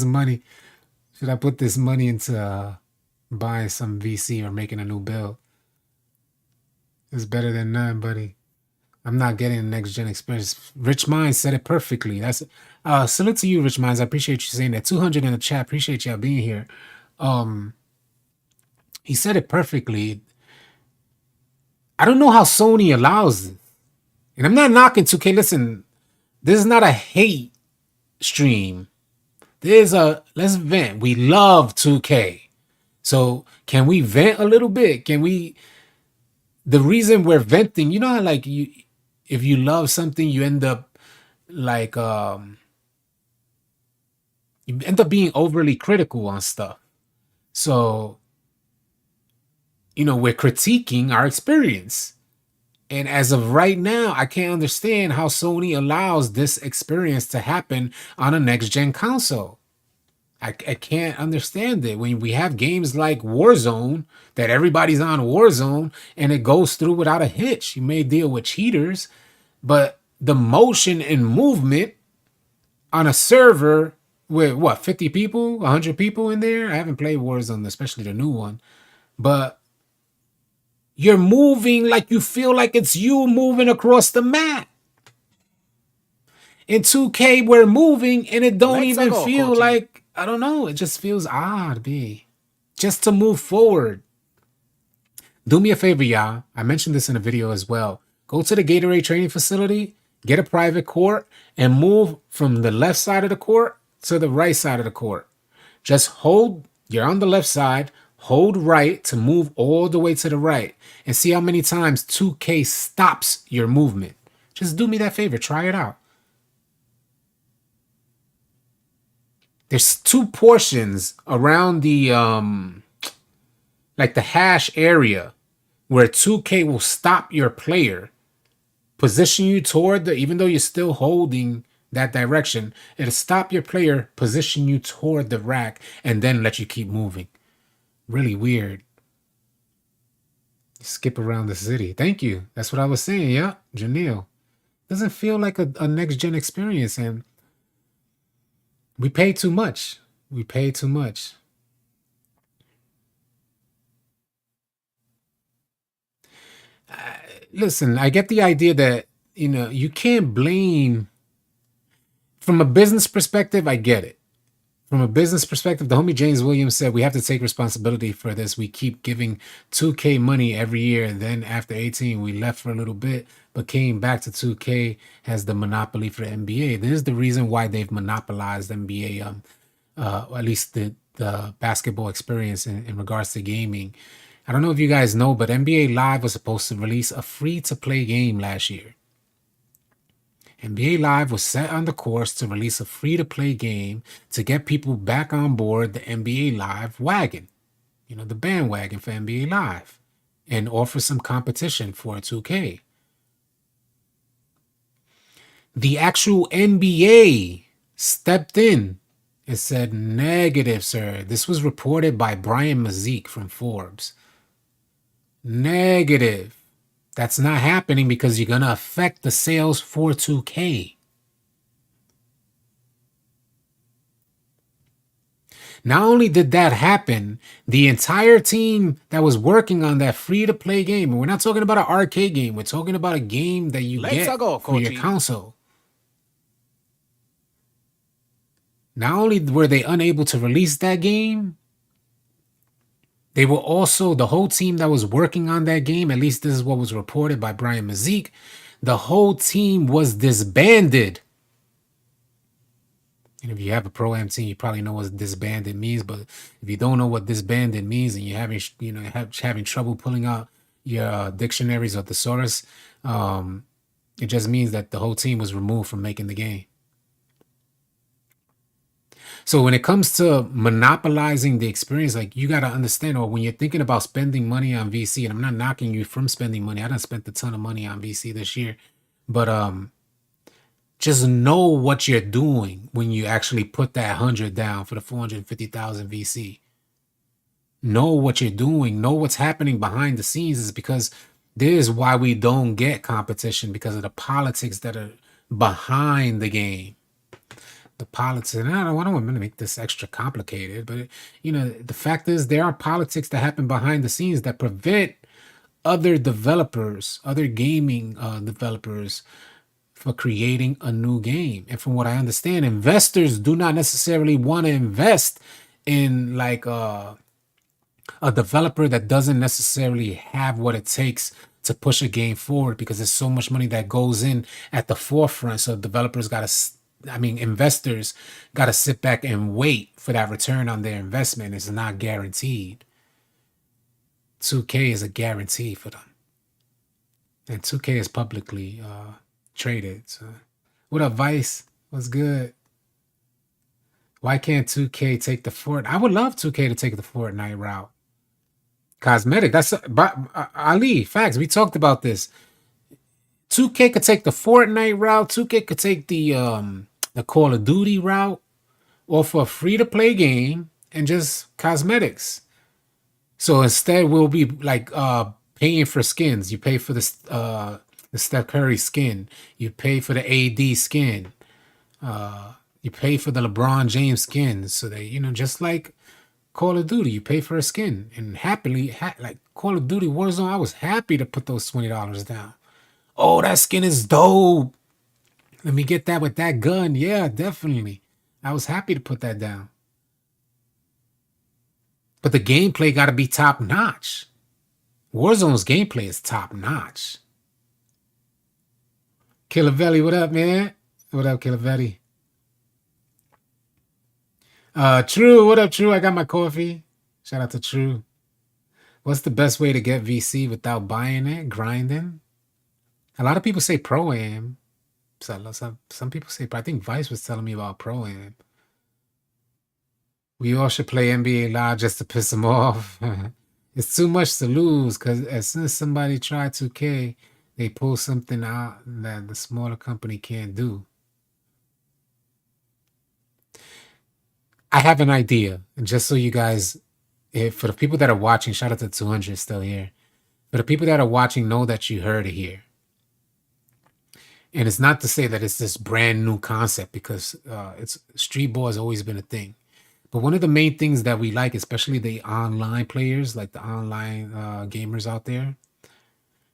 money into buying some VC or making a new build? It's better than none, buddy. I'm not getting the next gen experience. Rich Minds said it perfectly. That's salute to you, Rich Minds. I appreciate you saying that. 200 in the chat. Appreciate y'all being here. He said it perfectly. I don't know how Sony allows it. And I'm not knocking 2K. Listen, this is not a hate stream. Let's vent. We love 2K. So can we vent a little bit? The reason we're venting, you know how like if you love something, you end up like you end up being overly critical on stuff. So we're critiquing our experience. And as of right now, I can't understand how Sony allows this experience to happen on a next-gen console. I can't understand it. When we have games like Warzone, that everybody's on Warzone, and it goes through without a hitch. You may deal with cheaters, but the motion and movement on a server with, 50 people, 100 people in there? I haven't played Warzone, especially the new one. But you're moving like you feel like it's you moving across the map. In 2K, we're moving and it don't even feel like, I don't know, it just feels odd, B. Just to move forward. Do me a favor, y'all. I mentioned this in a video as well. Go to the Gatorade training facility, get a private court, and move from the left side of the court to the right side of the court. Just hold, you're on the left side, hold right to move all the way to the right, and see how many times 2K stops your movement. Just do me that favor. Try it out. There's two portions around the like the hash area where 2K will stop your player, position you toward even though you're still holding that direction, it'll stop your player, position you toward the rack, and then let you keep moving. Really weird. Skip around the city. Thank you. That's what I was saying. Yeah, Janelle. Doesn't feel like a next-gen experience, and we pay too much. We pay too much. Listen, I get the idea that, you can't blame. From a business perspective, I get it. From a business perspective, the homie James Williams said, we have to take responsibility for this. We keep giving 2K money every year, and then after 18, we left for a little bit, but came back to 2K has the monopoly for the NBA. This is the reason why they've monopolized NBA, at least the basketball experience in regards to gaming. I don't know if you guys know, but NBA Live was supposed to release a free-to-play game last year. NBA Live was set on the course to release a free-to-play game to get people back on board the NBA Live wagon, the bandwagon for NBA Live, and offer some competition for 2K. The actual NBA stepped in and said, negative, sir. This was reported by Brian Mazik from Forbes. Negative. That's not happening because you're going to affect the sales for 2K. Not only did that happen, the entire team that was working on that free-to-play game, and we're not talking about an arcade game, we're talking about a game that you get for your console. Not only were they unable to release that game, they were also, the whole team that was working on that game, at least this is what was reported by Brian Mazik, the whole team was disbanded. And if you have a Pro-Am team, you probably know what disbanded means. But if you don't know what disbanded means and you're having, having trouble pulling out your dictionaries or thesaurus, it just means that the whole team was removed from making the game. So when it comes to monopolizing the experience, like you got to understand, or when you're thinking about spending money on VC, and I'm not knocking you from spending money. I done spent a ton of money on VC this year, but just know what you're doing when you actually put that 100 down for the 450,000 VC. Know what you're doing. Know what's happening behind the scenes. Is because this is why we don't get competition, because of the politics that are behind the game. The politics, and I don't want to make this extra complicated, but the fact is there are politics that happen behind the scenes that prevent other developers, other gaming developers, for creating a new game. And from what I understand, investors do not necessarily want to invest in like a developer that doesn't necessarily have what it takes to push a game forward, because there's so much money that goes in at the forefront. So developers investors got to sit back and wait for that return on their investment. It's not guaranteed. 2K is a guarantee for them. And 2K is publicly traded. So, what up, Vice? What's good? Why can't 2K take the Fortnite? I would love 2K to take the Fortnite route. Cosmetic. That's Ali. Facts. We talked about this. 2K could take the Fortnite route. 2K could take the Call of Duty route, or for a free-to-play game and just cosmetics. So instead, we'll be like paying for skins. You pay for the Steph Curry skin. You pay for the AD skin. You pay for the LeBron James skin. So they, just like Call of Duty, you pay for a skin. And happily, like Call of Duty Warzone, I was happy to put those $20 down. Oh, that skin is dope. Let me get that with that gun. Yeah, definitely. I was happy to put that down. But the gameplay got to be top notch. Warzone's gameplay is top notch. Killavelli, what up, man? What up, Killavelli? True, what up, True? I got my coffee. Shout out to True. What's the best way to get VC without buying it? Grinding? A lot of people say Pro-Am. Some people say, but I think Vice was telling me about Pro-Am. We all should play NBA Live just to piss them off. It's too much to lose, because as soon as somebody try 2K, they pull something out that the smaller company can't do. I have an idea, and just so you guys, for the people that are watching, shout out to 200 still here. For the people that are watching, know that you heard it here. And it's not to say that it's this brand new concept, because street ball has always been a thing. But one of the main things that we like, especially the online players, like the online gamers out there,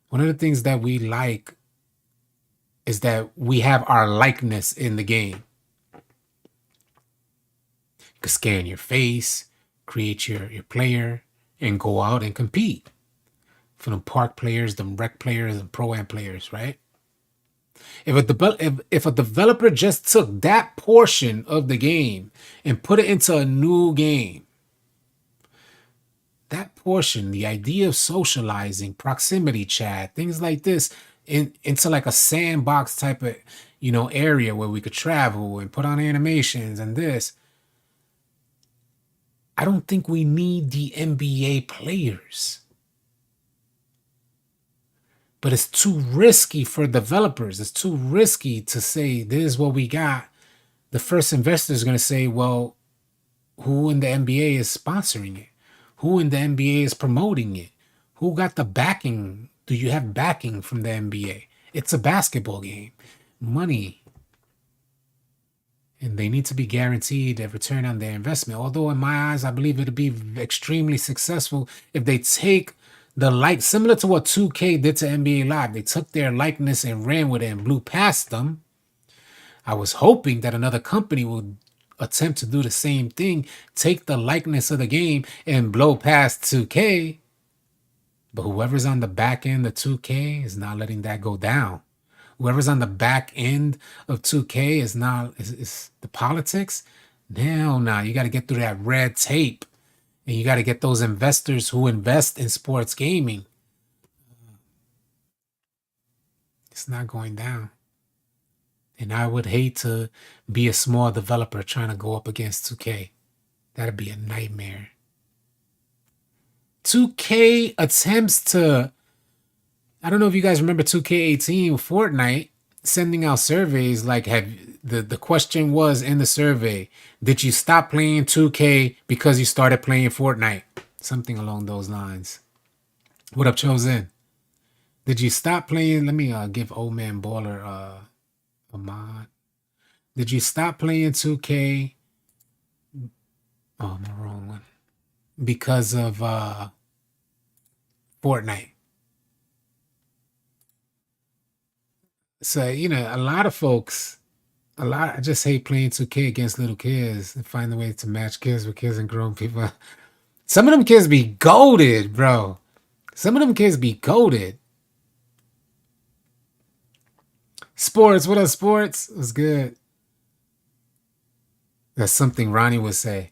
one of the things that we like is that we have our likeness in the game. You can scan your face, create your player, and go out and compete. For them park players, them rec players, and pro-am players, right? If a developer just took that portion of the game and put it into a new game, that portion, the idea of socializing, proximity chat, things like this, into like a sandbox type of, area where we could travel and put on animations and this. I don't think we need the NBA players. But it's too risky for developers. It's too risky to say this is what we got. The first investor is going to say, well, who in the NBA is sponsoring it? Who in the NBA is promoting it? Who got the backing? Do you have backing from the NBA? It's a basketball game. Money. And they need to be guaranteed a return on their investment. Although in my eyes, I believe it'll be extremely successful if they take similar to what 2K did to NBA Live. They took their likeness and ran with it and blew past them. I was hoping that another company would attempt to do the same thing, take the likeness of the game and blow past 2K. But whoever's on the back end of 2K is not letting that go down. Whoever's on the back end of 2K is the politics. Now you got to get through that red tape, and you got to get those investors who invest in sports gaming. It's not going down. And I would hate to be a small developer trying to go up against 2K. That'd be a nightmare. 2K attempts to, I don't know if you guys remember 2K18 with Fortnite sending out surveys like, the question was in the survey, did you stop playing 2K because you started playing Fortnite? Something along those lines. What up, Chosen? Did you stop playing? Let me give Old Man Baller a mod. Did you stop playing 2K? Oh, I'm the wrong one. Because of Fortnite. So, a lot of folks, I just hate playing 2K against little kids and find a way to match kids with kids and grown people. Some of them kids be goated, bro. Some of them kids be goated. Sports, what up, Sports? It was good. That's something Ronnie would say.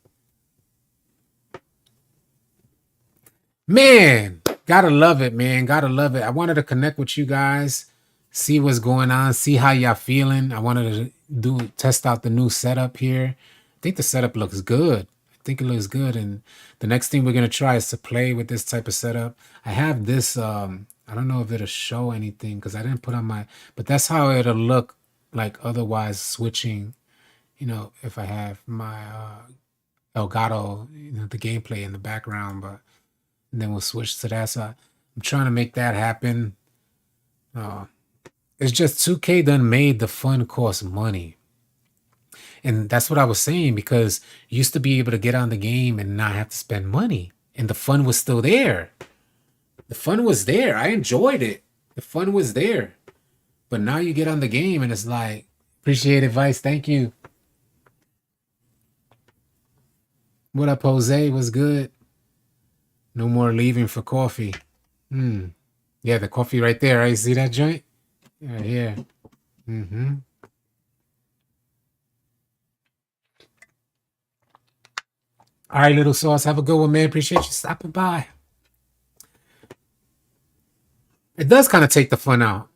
Man, gotta love it, man. Gotta love it. I wanted to connect with you guys, see what's going on, see how y'all feeling. I wanted to test out the new setup here. I think the setup looks good. I think it looks good. And the next thing we're gonna try is to play with this type of setup. I have this, I don't know if it'll show anything because I didn't put on but that's how it'll look like otherwise switching, if I have my Elgato, the gameplay in the background, but then we'll switch to that. So I'm trying to make that happen. It's just 2K done made the fun cost money. And that's what I was saying, because you used to be able to get on the game and not have to spend money. And the fun was still there. The fun was there. I enjoyed it. The fun was there. But now you get on the game and it's like, appreciate advice. Thank you. What up, Jose? What's good? No more leaving for coffee. Yeah, the coffee right there. Right? See that joint? Right here. All right, little sauce. Have a good one, man. Appreciate you stopping by. It does kind of take the fun out.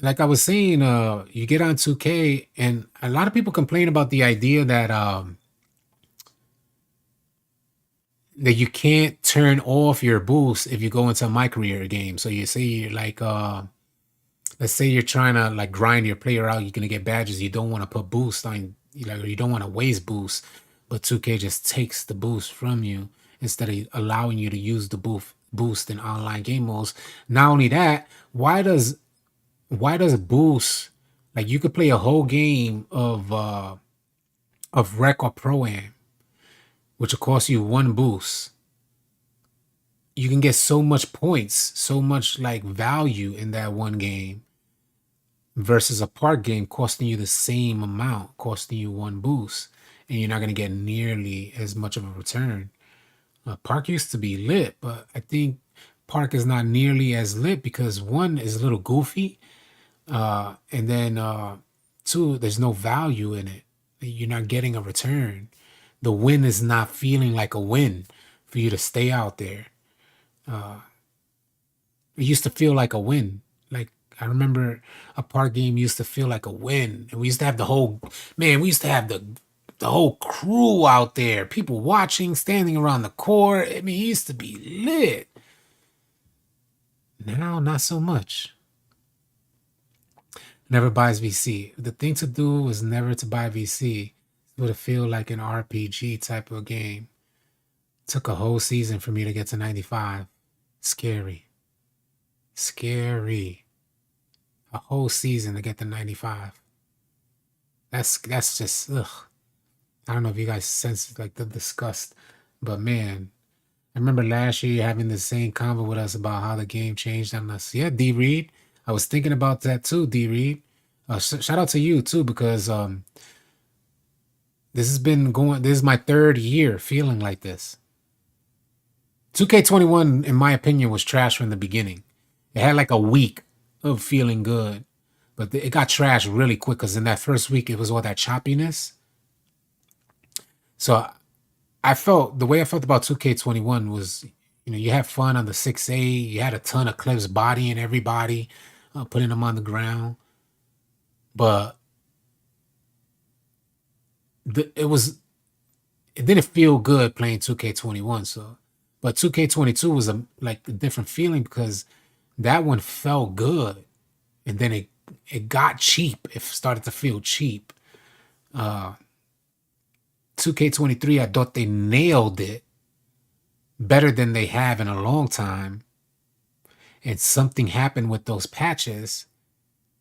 Like I was saying, you get on 2K, and a lot of people complain about the idea that that you can't turn off your boost if you go into a my career game. So you say you're like, let's say you're trying to like grind your player out, you're gonna get badges. You don't want to put boost on, you don't want to waste boost, but 2K just takes the boost from you instead of allowing you to use the boost in online game modes. Not only that, why does boost, like you could play a whole game of rec or pro-am, which will cost you one boost. You can get so much points, so much like value in that one game versus a park game costing you the same amount, costing you one boost, and you're not going to get nearly as much of a return. Park used to be lit, but I think park is not nearly as lit because one is a little goofy, and then two, there's no value in it. You're not getting a return. The win is not feeling like a win. for you to stay out there. It used to feel like a win. Like I remember a park game used to feel like a win, and we used to have the whole man. We used to have the whole crew out there, people watching, standing around the court. I mean, it used to be lit. Now, not so much. Never buys VC. The thing to do was never to buy VC. It would feel like an RPG type of game. Took a whole season for me to get to 95. Scary. Scary. A whole season to get to 95. That's just ugh. I don't know if you guys sense like the disgust, but man, I remember last year having the same convo with us about how the game changed on us. Yeah, D Reed. I was thinking about that too, D Reed. Shout out to you too, because this has been going. This is my third year feeling like this. 2K21, in my opinion, was trash from the beginning. It had like a week of feeling good, but it got trashed really quick because in that first week it was all that choppiness. So I felt the way I felt about 2K21 was, you had fun on the 6A. You had a ton of clips bodying everybody, putting them on the ground, but it didn't feel good playing 2K21. So, but 2K22 was like a different feeling because that one felt good, and then it got cheap. It started to feel cheap. 2K23, I thought they nailed it better than they have in a long time. And something happened with those patches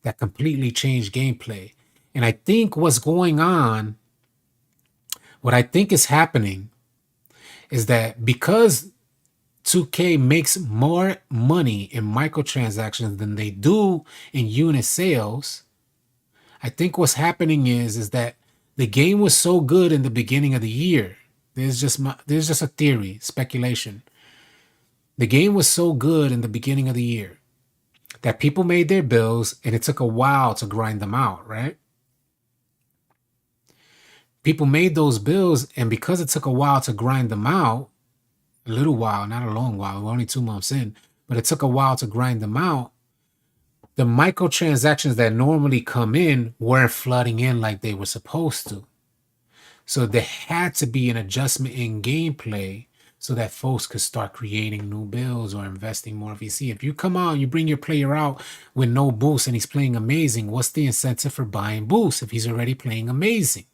that completely changed gameplay. And I think what's going on, what I think is happening, is that because 2K makes more money in microtransactions than they do in unit sales, I think what's happening is that the game was so good in the beginning of the year. There's just a theory, speculation. The game was so good in the beginning of the year that people made their bills and it took a while to grind them out, right? People made those bills, and because it took a while to grind them out, a little while, not a long while, we're only 2 months in, but it took a while to grind them out. The microtransactions that normally come in weren't flooding in like they were supposed to. So there had to be an adjustment in gameplay so that folks could start creating new builds or investing more VC. If you come out and you bring your player out with no boost and he's playing amazing, what's the incentive for buying boost if he's already playing amazing?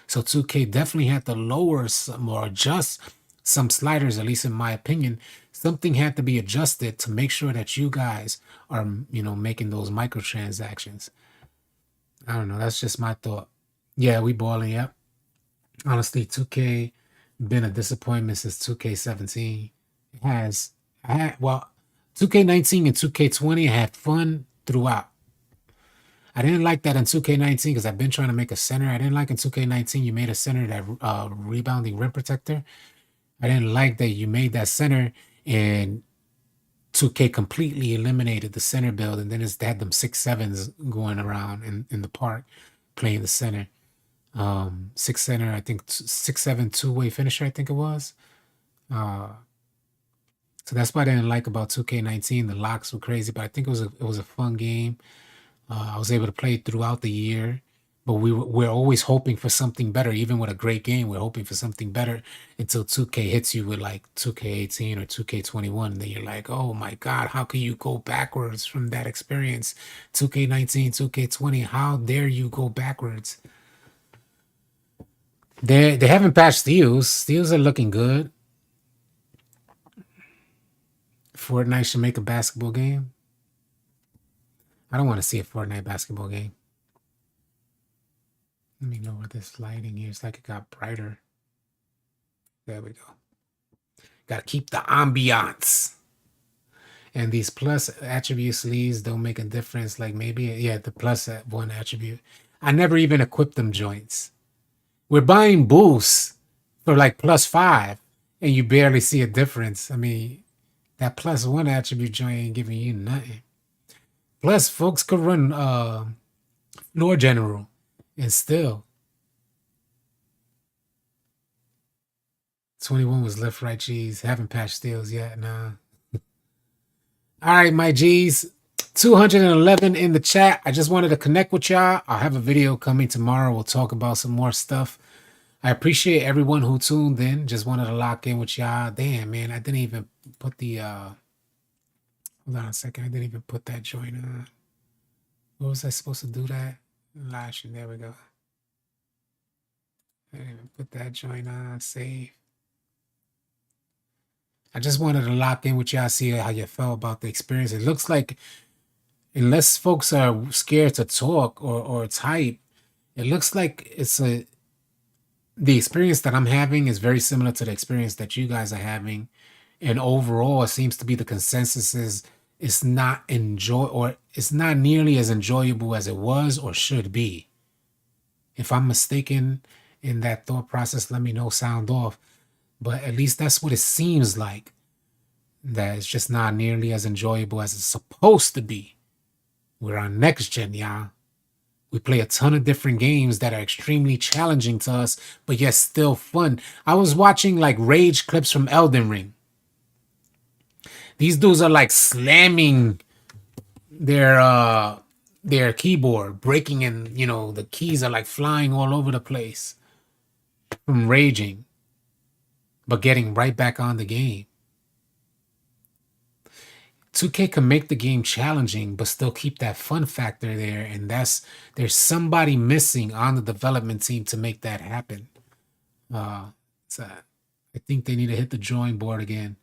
So 2K definitely had to lower some or adjust some sliders, at least in my opinion. Something had to be adjusted to make sure that you guys are, making those microtransactions. I don't know. That's just my thought. Yeah, we balling. Yep. Honestly, 2K been a disappointment since 2K17. It has. 2K19 and 2K20 had fun throughout. I didn't like that in 2K19 because I've been trying to make a center. I didn't like in 2K19 you made a center that rebounding rim protector. I didn't like that you made that center and 2K completely eliminated the center build, and then they had them 6'7s going around in the park playing the center. 6 center, I think 6'7" two-way finisher, I think it was. So that's what I didn't like about 2K19. The locks were crazy, but I think it was a fun game. I was able to play it throughout the year, but we're always hoping for something better. Even with a great game, we're hoping for something better until 2K hits you with like 2K18 or 2K21, and then you're like, oh my God, how can you go backwards from that experience? 2K19, 2K20, how dare you go backwards? They haven't patched steals. Steals are looking good. Fortnite should make a basketball game. I don't want to see a Fortnite basketball game. Let me know where this lighting is. It's like it got brighter. There we go. Got to keep the ambiance. And these plus attribute sleeves don't make a difference. Like maybe, yeah, the plus one attribute. I never even equipped them joints. We're buying boosts for like +5, and you barely see a difference. I mean, that +1 attribute joint ain't giving you nothing. Plus, folks could run floor general, and still. 21 was left, right, G's. Haven't patched steals yet. Nah. All right, my G's. 211 in the chat. I just wanted to connect with y'all. I'll have a video coming tomorrow. We'll talk about some more stuff. I appreciate everyone who tuned in. Just wanted to lock in with y'all. Damn, man, I didn't even put the hold on a second. I didn't even put that joint on. What was I supposed to do that? Last year. There we go. I didn't even put that joint on. Save. I just wanted to lock in with y'all, see how you felt about the experience. It looks like, unless folks are scared to talk or type, it looks like the experience that I'm having is very similar to the experience that you guys are having. And overall, it seems to be the consensus is it's not it's not nearly as enjoyable as it was or should be. If I'm mistaken in that thought process, let me know, sound off. But at least that's what it seems like. That it's just not nearly as enjoyable as it's supposed to be. We're on next gen, y'all. We play a ton of different games that are extremely challenging to us, but yet still fun. I was watching like rage clips from Elden Ring. These dudes are like slamming their keyboard, breaking, and the keys are like flying all over the place from raging, but getting right back on the game. 2K can make the game challenging, but still keep that fun factor there. And there's somebody missing on the development team to make that happen. So I think they need to hit the drawing board again.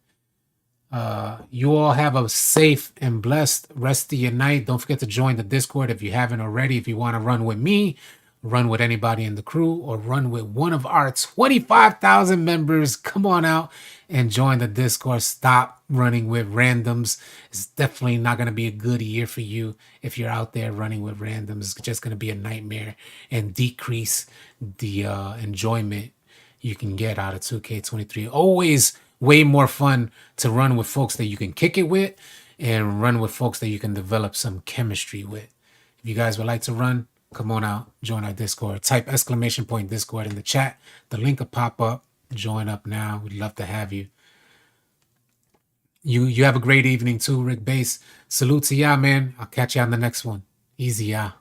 You all have a safe and blessed rest of your night. Don't forget to join the Discord if you haven't already. If you want to run with me, run with anybody in the crew, or run with one of our 25,000 members, come on out and join the Discord. Stop running with randoms. It's definitely not going to be a good year for you if you're out there running with randoms. It's just going to be a nightmare and decrease the enjoyment you can get out of 2K23. Always way more fun to run with folks that you can kick it with and run with folks that you can develop some chemistry with. If you guys would like to run, come on out, join our Discord. Type !Discord in the chat. The link will pop up. Join up now. We'd love to have you. You have a great evening too, Rick Bass. Salute to y'all, man. I'll catch you on the next one. Easy, y'all.